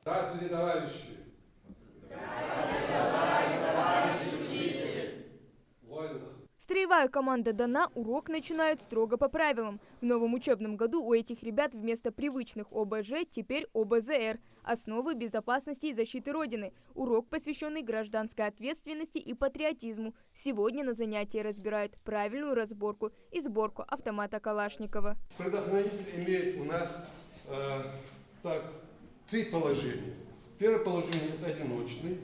Здравствуйте, товарищи! Строевая команда дана, урок начинают строго по правилам. В новом учебном году у этих ребят вместо привычных ОБЖ теперь ОБЗР – основы безопасности и защиты Родины. Урок, посвященный гражданской ответственности и патриотизму. Сегодня на занятии разбирают правильную разборку и сборку автомата Калашникова. Предохранитель имеет у нас три положения. Первое положение – это одиночный,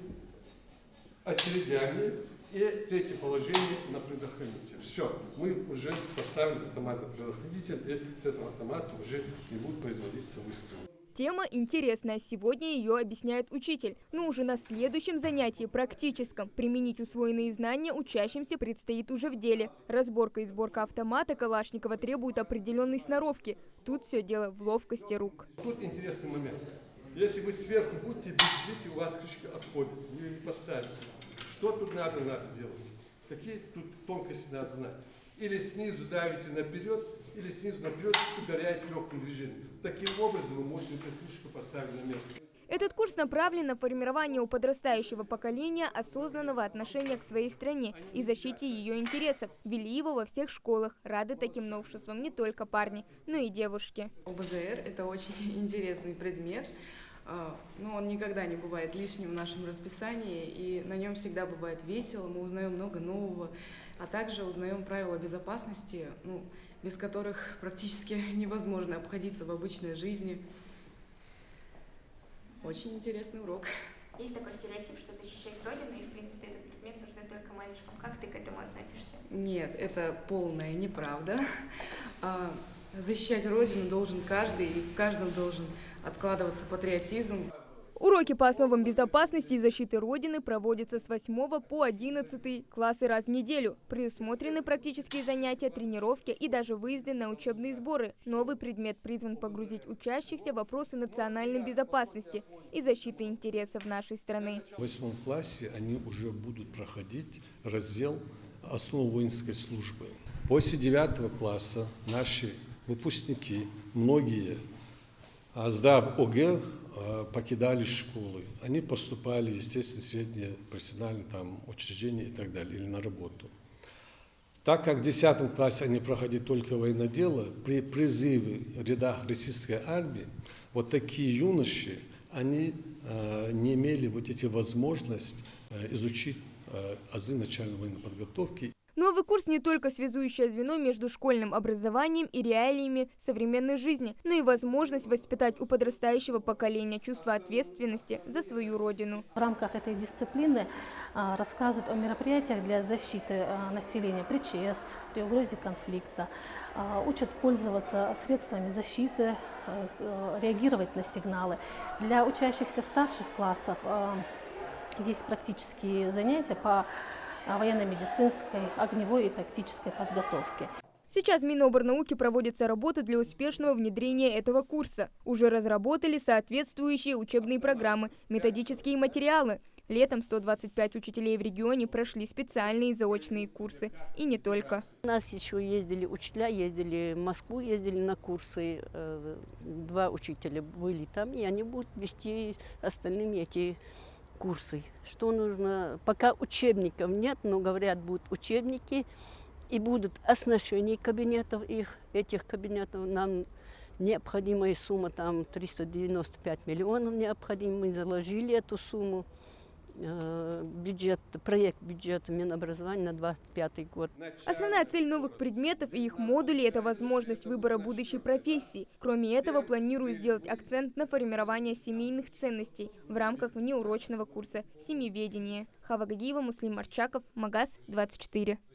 очередями. И третье положение на предохранитель. Все, мы уже поставили автомат на предохранитель, и с этого автомата уже не будут производиться выстрелы. Тема интересная. Сегодня ее объясняет учитель. Но уже на следующем занятии, практическом, применить усвоенные знания учащимся предстоит уже в деле. Разборка и сборка автомата Калашникова требует определенной сноровки. Тут все дело в ловкости рук. Тут интересный момент. Если вы сверху будете бить, видите, у вас крышка отходит, вы ее не поставите. Что тут надо делать? Какие тут тонкости надо знать? Или снизу давите наперед, или снизу наперед ударяете легким движением. Таким образом вы можете эту крышку поставить на место. Этот курс направлен на формирование у подрастающего поколения осознанного отношения к своей стране и защите ее интересов. Вели его во всех школах. Рады таким новшествам не только парни, но и девушки. ОБЗР – это очень интересный предмет. Но он никогда не бывает лишним в нашем расписании, и на нем всегда бывает весело, мы узнаем много нового, а также узнаем правила безопасности, без которых практически невозможно обходиться в обычной жизни. Очень интересный урок. Есть такой стереотип, что защищать Родину, и в принципе этот предмет нужен только мальчикам. Как ты к этому относишься? Нет, это полная неправда. Защищать Родину должен каждый, и в каждом должен откладываться патриотизм. Уроки по основам безопасности и защиты Родины проводятся с 8 по 11 классы раз в неделю. Предусмотрены практические занятия, тренировки и даже выезды на учебные сборы. Новый предмет призван погрузить учащихся в вопросы национальной безопасности и защиты интересов нашей страны. В 8 классе они уже будут проходить раздел «Основы воинской службы». После 9 класса наши выпускники, многие, сдав ОГЭ, покидали школы. Они поступали, естественно, в средние профессиональные учреждения и так далее, или на работу. Так как в 10 классе они проходили только военнодело, при призыве в рядах российской армии, вот такие юноши, они не имели эти возможности изучить азы начальной военной подготовки. Новый курс не только связующее звено между школьным образованием и реалиями современной жизни, но и возможность воспитать у подрастающего поколения чувство ответственности за свою родину. В рамках этой дисциплины рассказывают о мероприятиях для защиты населения при ЧС, при угрозе конфликта, учат пользоваться средствами защиты, реагировать на сигналы. Для учащихся старших классов есть практические занятия по военно-медицинской, огневой и тактической подготовке. Сейчас в Миноборнауки проводятся работы для успешного внедрения этого курса. Уже разработали соответствующие учебные программы, методические материалы. Летом 125 учителей в регионе прошли специальные заочные курсы. И не только. У нас еще ездили учителя, ездили в Москву, ездили на курсы. 2 учителя были там, и они будут вести остальными эти курсы. Что нужно? Пока учебников нет, но говорят, будут учебники и будут оснащение кабинетов этих кабинетов. Нам необходимая сумма, 395 миллионов необходимо. Мы заложили эту сумму. Проект бюджета Минобразования на 2025 год. Основная цель новых предметов и их модулей – это возможность выбора будущей профессии. Кроме этого, планирую сделать акцент на формирование семейных ценностей в рамках внеурочного курса «Семьеведение». Хава Гагиева, Муслим Марчаков, Магаз 24.